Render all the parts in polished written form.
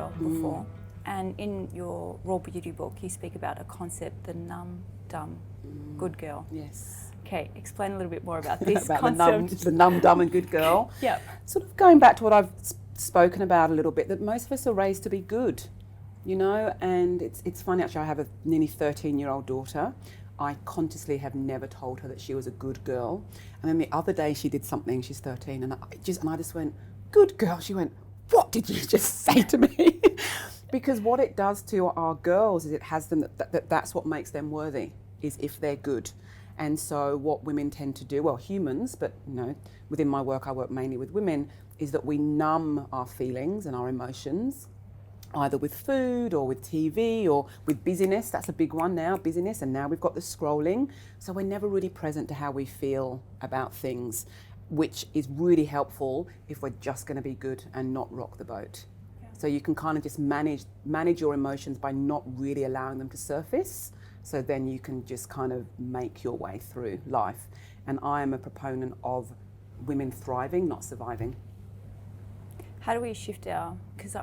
girl before. And in your Raw Beauty book, you speak about a concept, the numb, dumb, good girl. Yes. Okay, explain a little bit more about this about concept. the numb, dumb and good girl. Yeah. Sort of going back to what I've spoken about a little bit, that most of us are raised to be good, you know, and it's funny actually, I have a nearly 13-year-old daughter. I consciously have never told her that she was a good girl. And then the other day she did something, she's 13, and I just went, good girl. She went, what did you just say to me? Because what it does to our girls is it has them, that's what makes them worthy, is if they're good. And so what women tend to do, well, humans, but you know, within my work, I work mainly with women, is that we numb our feelings and our emotions, either with food or with TV or with busyness. That's a big one now, busyness, and now we've got the scrolling. So we're never really present to how we feel about things, which is really helpful if we're just going to be good and not rock the boat. Yeah. So you can kind of just manage your emotions by not really allowing them to surface. So then you can just kind of make your way through life. And I am a proponent of women thriving, not surviving. How do we shift because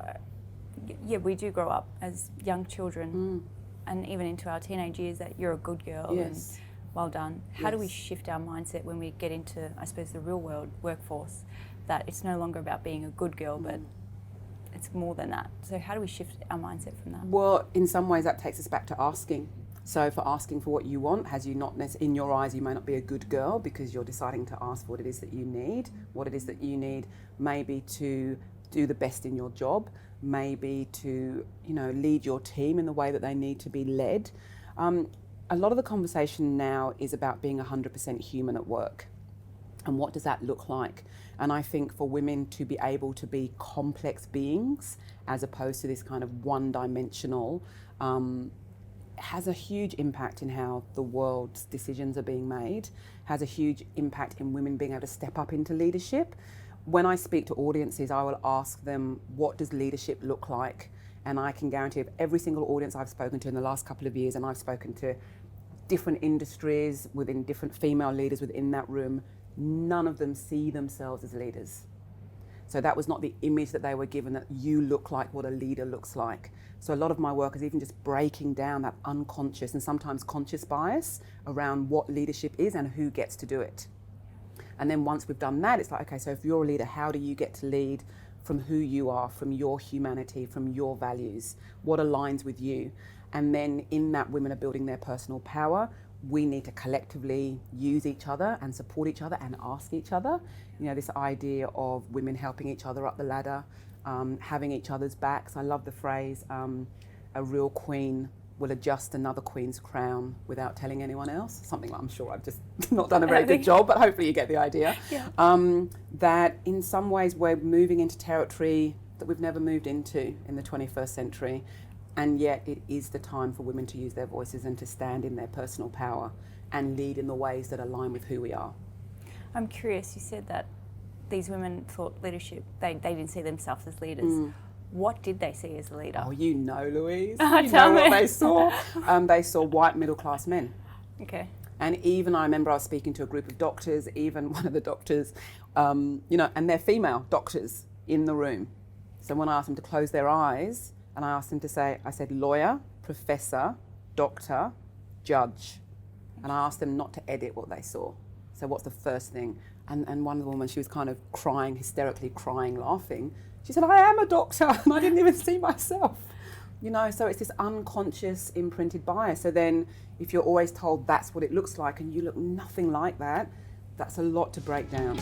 we do grow up as young children and even into our teenage years that you're a good girl. Yes. And well done. How do we shift our mindset when we get into, I suppose, the real world workforce, that it's no longer about being a good girl, but it's more than that? So how do we shift our mindset from that? Well, in some ways that takes us back to asking. So for asking for what you want, has you not, in your eyes, you may not be a good girl because you're deciding to ask for what it is that you need, maybe to do the best in your job, maybe to, you know, lead your team in the way that they need to be led. A lot of the conversation now is about being 100% human at work. And what does that look like? And I think for women to be able to be complex beings as opposed to this kind of one-dimensional has a huge impact in how the world's decisions are being made, has a huge impact in women being able to step up into leadership. When I speak to audiences, I will ask them, what does leadership look like? And I can guarantee of every single audience I've spoken to in the last couple of years, and I've spoken to different industries within different female leaders within that room, none of them see themselves as leaders. So that was not the image that they were given, that you look like what a leader looks like. So a lot of my work is even just breaking down that unconscious and sometimes conscious bias around what leadership is and who gets to do it. And then once we've done that, it's like, okay, so if you're a leader, how do you get to lead from who you are, from your humanity, from your values, what aligns with you? And then in that, women are building their personal power. We need to collectively use each other and support each other and ask each other. You know, this idea of women helping each other up the ladder, having each other's backs. I love the phrase, a real queen will adjust another queen's crown without telling anyone else. Something I'm sure I've just not done a very good job, but hopefully you get the idea. Yeah. That in some ways we're moving into territory that we've never moved into in the 21st century. And yet it is the time for women to use their voices and to stand in their personal power and lead in the ways that align with who we are. I'm curious, you said that these women thought leadership, they didn't see themselves as leaders. What did they see as a leader? Oh, you know, Louise. Tell you know me. what they saw. They saw white middle-class men. Okay. And even I remember I was speaking to a group of doctors, even one of the doctors, you know, and they're female doctors in the room. So when I asked them to close their eyes, and I asked them to say, I said lawyer, professor, doctor, judge. And I asked them not to edit what they saw. So what's the first thing? And one of the women, she was kind of crying, hysterically crying, laughing. She said, I am a doctor and I didn't even see myself. You know, so it's this unconscious imprinted bias. So then if you're always told that's what it looks like and you look nothing like that, that's a lot to break down.